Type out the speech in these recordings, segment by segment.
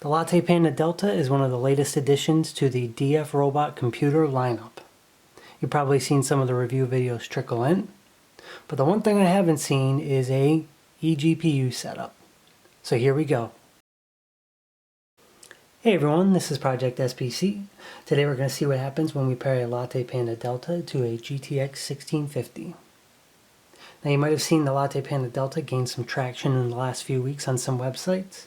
The Lattepanda Delta is one of the latest additions to the DFROBOT computer lineup. You've probably seen some of the review videos trickle in, but the one thing I haven't seen is a eGPU setup. So here we go. Hey everyone, this is Project SPC. Today we're going to see what happens when we pair a Lattepanda Delta to a GTX 1650. Now you might have seen the Lattepanda Delta gain some traction in the last few weeks on some websites,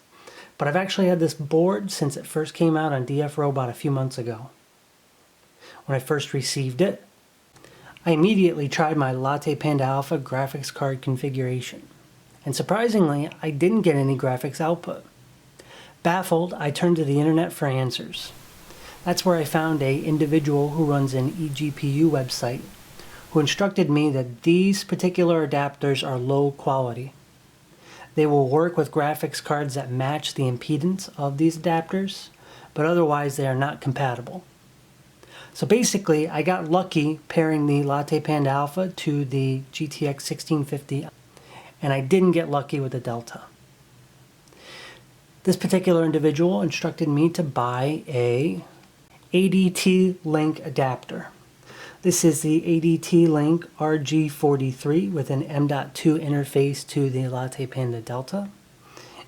but I've actually had this board since it first came out on DFROBOT a few months ago. When I first received it, I immediately tried my Lattepanda Alpha graphics card configuration, and surprisingly, I didn't get any graphics output. Baffled, I turned to the internet for answers. That's where I found an individual who runs an eGPU website who instructed me that these particular adapters are low quality. They will work with graphics cards that match the impedance of these adapters, but otherwise they are not compatible. So basically, I got lucky pairing the Lattepanda Alpha to the GTX 1650, and I didn't get lucky with the Delta. This particular individual instructed me to buy a ADT Link adapter. This is the ADT Link RG43 with an M.2 interface to the Lattepanda Delta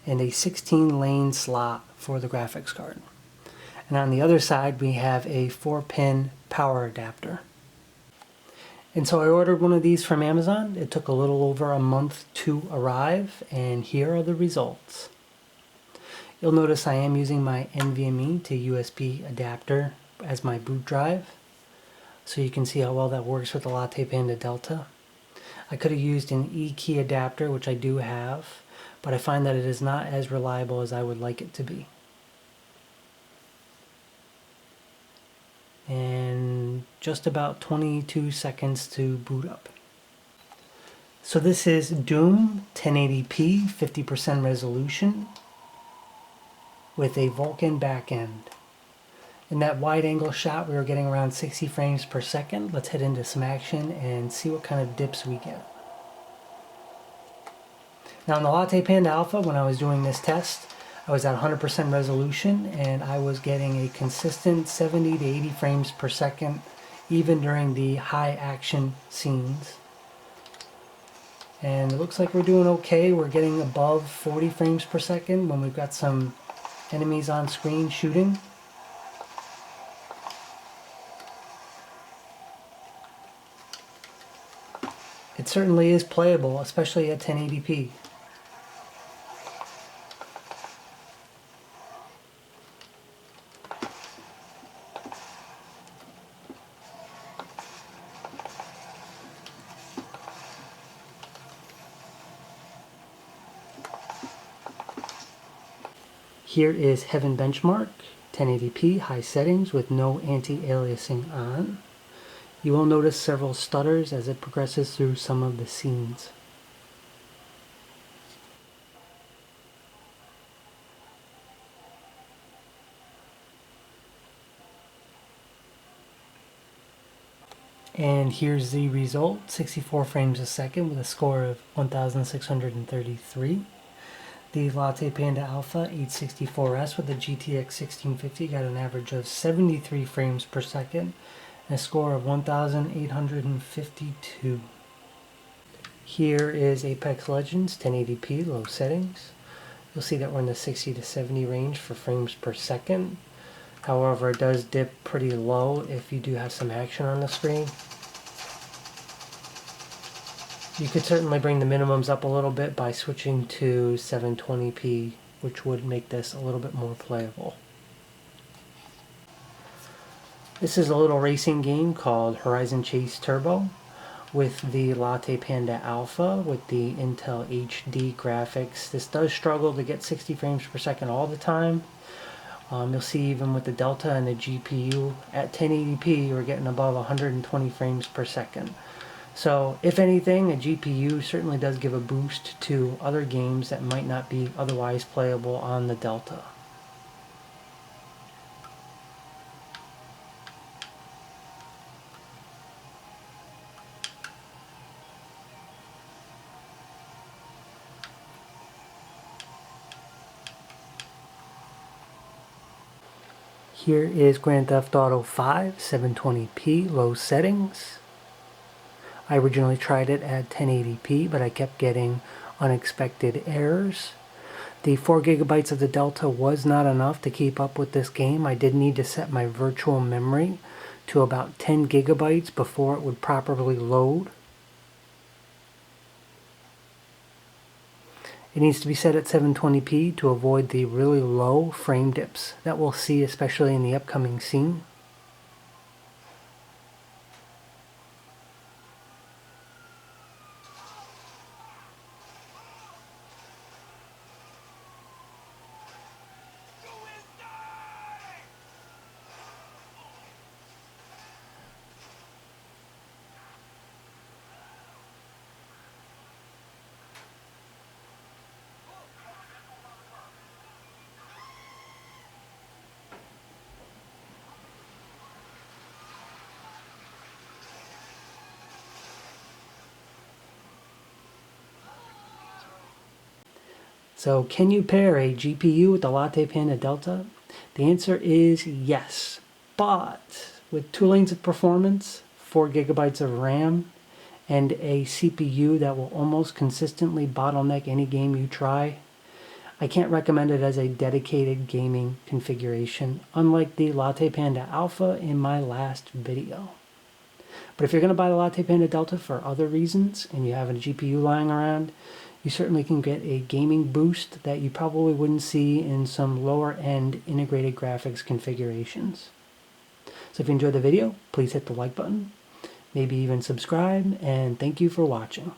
and a 16-lane slot for the graphics card. And on the other side, we have a 4-pin power adapter. And so I ordered one of these from Amazon. It took a little over a month to arrive, and here are the results. You'll notice I am using my NVMe to USB adapter as my boot drive, so you can see how well that works with the Lattepanda Delta. I could have used an E-key adapter, which I do have, but I find that it is not as reliable as I would like it to be. And just about 22 seconds to boot up. So this is Doom 1080p 50% resolution with a Vulkan backend. In that wide angle shot, we were getting around 60 frames per second. Let's head into some action and see what kind of dips we get. Now in the Lattepanda Alpha, when I was doing this test, I was at 100% resolution and I was getting a consistent 70 to 80 frames per second, even during the high action scenes. And it looks like we're doing okay. We're getting above 40 frames per second when we've got some enemies on screen shooting. It certainly is playable, especially at 1080p. Here is Heaven Benchmark, 1080p, high settings with no anti-aliasing on. You will notice several stutters as it progresses through some of the scenes. And here's the result, 64 frames a second with a score of 1633. The Lattepanda Alpha 864S with the GTX 1650 got an average of 73 frames per second and a score of 1852. Here is Apex Legends 1080p low settings. You'll see that we're in the 60 to 70 range for frames per second. However, it does dip pretty low if you do have some action on the screen. You could certainly bring the minimums up a little bit by switching to 720p, which would make this a little bit more playable. This is a little racing game called Horizon Chase Turbo with the Lattepanda Alpha with the Intel HD graphics. This does struggle to get 60 frames per second all the time. You'll see even with the Delta and the GPU at 1080p, we're getting above 120 frames per second. So if anything, a GPU certainly does give a boost to other games that might not be otherwise playable on the Delta. Here is Grand Theft Auto 5, 720p, low settings. I originally tried it at 1080p, but I kept getting unexpected errors. The 4 gigabytes of the Delta was not enough to keep up with this game. I did need to set my virtual memory to about 10 gigabytes before it would properly load. It needs to be set at 720p to avoid the really low frame dips that we'll see, especially in the upcoming scene. So can you pair a GPU with the Lattepanda Delta? The answer is yes, but with 2 lanes of performance, 4 gigabytes of RAM, and a CPU that will almost consistently bottleneck any game you try, I can't recommend it as a dedicated gaming configuration, unlike the Lattepanda Alpha in my last video. But if you're going to buy the Lattepanda Delta for other reasons, and you have a GPU lying around, you certainly can get a gaming boost that you probably wouldn't see in some lower-end integrated graphics configurations. So if you enjoyed the video, please hit the like button, maybe even subscribe, and thank you for watching.